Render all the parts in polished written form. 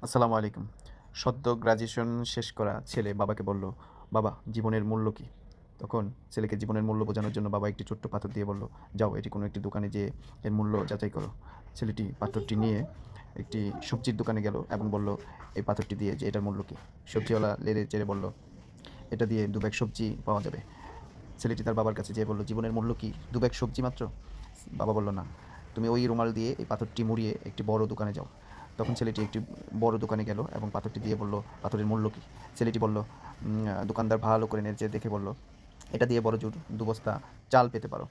আসসালামু আলাইকুম। সদ্য গ্র্যাজুয়েশন শেষ করা ছেলে বাবাকে বলল, "বাবা, জীবনের মূল্য কী?" তখন ছেলেকে জীবনের মূল্য বোঝানোর জন্য বাবা একটি ছোট্ট পাথর দিয়ে বলল, "যাও, এটি কোনো একটি দোকানে যেয়ে এর মূল্য যাচাই করো।" ছেলেটি পাথরটি নিয়ে একটি সবজির দোকানে গেল এবং বলল, "এই পাথরটি দিয়ে যে এটার মূল্য কী?" সবজিওয়ালা নেড়ে চেড়ে বলল, "এটা দিয়ে ২ ব্যাগ সবজি পাওয়া যাবে।" ছেলেটি তার বাবার কাছে যেয়ে বলল, "জীবনের মূল্য কী? ২ ব্যাগ সবজি মাত্র?" বাবা বলল, "না, তুমি ওই রুমাল দিয়ে এই পাথরটি মুড়িয়ে একটি বড় দোকানে যাও।" তখন ছেলেটি একটি বড় দোকানে গেল এবং পাথরটি দিয়ে বলল, "পাথরের মূল্য কী?" ছেলেটি বলল, দোকানদার ভালো করে নেড়ে দেখে বলল, "এটা দিয়ে বড়জোর ২ বস্তা চাল পেতে পারো।"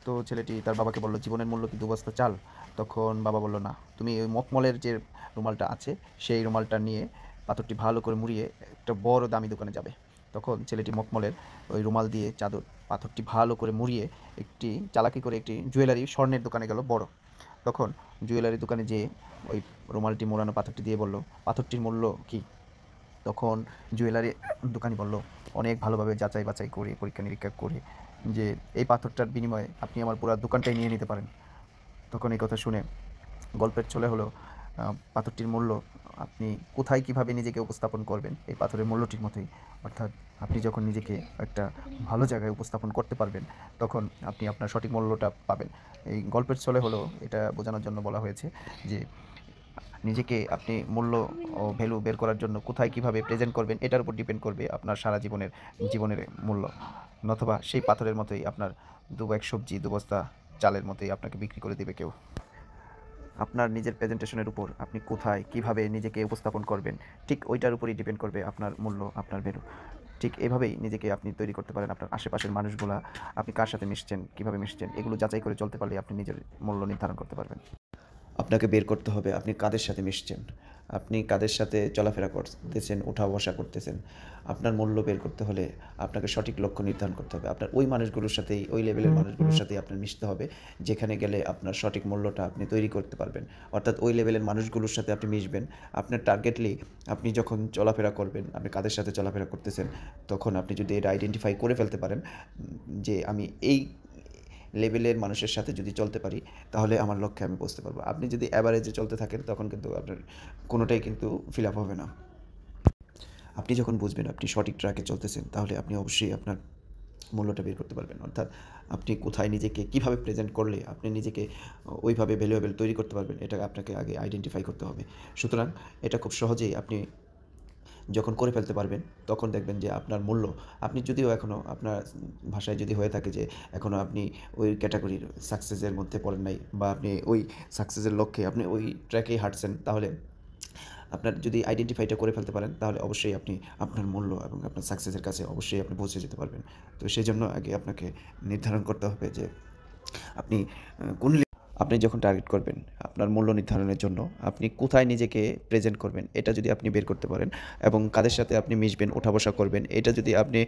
তো ছেলেটি তার বাবাকে বলল, "জীবনের মূল্য কি ২ বস্তা চাল?" তখন বাবা বলল, "না, তুমি ওই মখমলের যে রুমালটা আছে সেই রুমালটা নিয়ে পাথরটি ভালো করে মুড়িয়ে একটা বড় দামি দোকানে যাবে।" তখন ছেলেটি মখমলের ওই রুমাল দিয়ে চাদর পাথরটি ভালো করে মুড়িয়ে একটি চালাকি করে একটি জুয়েলারি স্বর্ণের দোকানে গেল বড়। তখন জুয়েলারি দোকানে যেয়ে ওই রুমালটি মোড়ানো পাথরটি দিয়ে বলল, "পাথরটির মূল্য কী?" তখন জুয়েলারি দোকানি বলল, অনেক ভালোভাবে যাচাই বাছাই করে পরীক্ষা নিরীক্ষা করে, যে এই পাথরটার বিনিময়ে আপনি আমার পুরো দোকানটাই নিয়ে নিতে পারেন। তখন এই কথা শুনে গল্পের ছলে হলো পাথরটির মূল্য আপনি কোথায় কিভাবে নিজেকে উপস্থাপন করবেন এই পাথরের মূল্যটির মতোই। অর্থাৎ আপনি যখন নিজেকে একটা ভালো জায়গায় উপস্থাপন করতে পারবেন, তখন আপনি আপনার সঠিক মূল্যটা পাবেন। এই গল্পের ছলে হলো এটা বোঝানোর জন্য বলা হয়েছে যে নিজেকে আপনি মূল্য ও ভ্যালু বের করার জন্য কোথায় কিভাবে প্রেজেন্ট করবেন এটার উপর ডিপেন্ড করবে আপনার সারা জীবনের মূল্য। নতুবা সেই পাথরের মতোই আপনার ২ ব্যাগ সবজি ২ বস্তা চালের মতোই আপনাকে বিক্রি করে দিবে কেউ। আপনার নিজের প্রেজেন্টেশনের উপর আপনি কোথায় কিভাবে নিজেকে উপস্থাপন করবেন, ঠিক ওইটার উপরই ডিপেন্ড করবে আপনার মূল্য, আপনার ভ্যালু। ঠিক এভাবেই নিজেকে আপনি তৈরি করতে পারেন। আপনার আশেপাশের মানুষগুলা, আপনি কার সাথে মিশছেন, কিভাবে মিশছেন, এগুলো যাচাই করে চলতে পারলে আপনি নিজের মূল্য নির্ধারণ করতে পারবেন। আপনাকে বের করতে হবে আপনি কাদের সাথে মিশছেন, আপনি কাদের সাথে চলাফেরা করতেছেন, উঠা বসা করতেছেন। আপনার মূল্য বের করতে হলে আপনাকে সঠিক লক্ষ্য নির্ধারণ করতে হবে। আপনার ওই মানুষগুলোর সাথেই, ওই লেভেলের মানুষগুলোর সাথেই আপনার মিশতে হবে, যেখানে গেলে আপনার সঠিক মূল্যটা আপনি তৈরি করতে পারবেন। অর্থাৎ ওই লেভেলের মানুষগুলোর সাথে আপনি মিশবেন। আপনার টার্গেটলি আপনি যখন চলাফেরা করবেন, আপনি কাদের সাথে চলাফেরা করতেছেন, তখন আপনি যদি এটা আইডেন্টিফাই করে ফেলতে পারেন, যে আমি এই লেভেলের মানুষের সাথে যদি চলতে পারি, তাহলে আমার লক্ষ্যে আমি পৌঁছতে পারবো। আপনি যদি অ্যাভারেজে চলতে থাকেন, তখন কিন্তু আপনার কোনোটাই কিন্তু ফিল আপ হবে না। আপনি যখন বুঝবেন আপনি সঠিক ট্র্যাকে চলতেছেন, তাহলে আপনি অবশ্যই আপনার মূল্যটা বের করতে পারবেন। অর্থাৎ আপনি কোথায় নিজেকে কীভাবে প্রেজেন্ট করলে আপনি নিজেকে ওইভাবে ভ্যালুয়েবল তৈরি করতে পারবেন, এটা আপনাকে আগে আইডেন্টিফাই করতে হবে। সুতরাং এটা খুব সহজেই আপনি যখন করে ফেলতে পারবেন, তখন দেখবেন যে আপনার মূল্য, আপনি যদিও এখনও আপনার ভাষায় যদি হয়ে থাকে যে এখনও আপনি ওই ক্যাটাগরির সাকসেসের মধ্যে পড়েন নাই, বা আপনি ওই সাকসেসের লক্ষ্যে আপনি ওই ট্র্যাকেই হাঁটছেন, তাহলে আপনার যদি আইডেন্টিফাইটা করে ফেলতে পারেন, তাহলে অবশ্যই আপনি আপনার মূল্য এবং আপনার সাকসেসের কাছে অবশ্যই আপনি পৌঁছে যেতে পারবেন। তো সেজন্য আগে আপনাকে নির্ধারণ করতে হবে যে আপনি কোন আপনি যখন টার্গেট করবেন আপনার মূল্য নির্ধারণের জন্য, আপনি কোথায় নিজেকে প্রেজেন্ট করবেন, এটা যদি আপনি বের করতে পারেন, এবং কাদের সাথে আপনি মিশবেন, ওঠা বসা করবেন, এটা যদি আপনি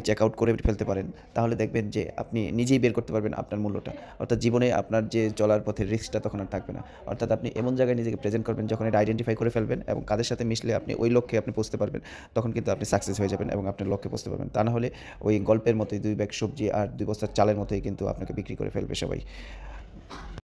চেক আউট করে ফেলতে পারেন, তাহলে দেখবেন যে আপনি নিজেই বের করতে পারবেন আপনার মূল্যটা। অর্থাৎ জীবনে আপনার যে চলার পথের রিস্কটা তখন আর থাকবে না। অর্থাৎ আপনি এমন জায়গায় নিজেকে প্রেজেন্ট করবেন যখন এটা আইডেন্টিফাই করে ফেলবেন, এবং কাদের সাথে মিশলে আপনি ওই লক্ষ্যে আপনি পৌঁছতে পারবেন, তখন কিন্তু আপনি সাকসেস হয়ে যাবেন এবং আপনার লক্ষ্যে পৌঁছতে পারবেন। তা না হলে ওই গল্পের মতোই ২ ব্যাগ সবজি আর ২ বস্তা চালের মতোই কিন্তু আপনাকে বিক্রি করে ফেলবে সবাই।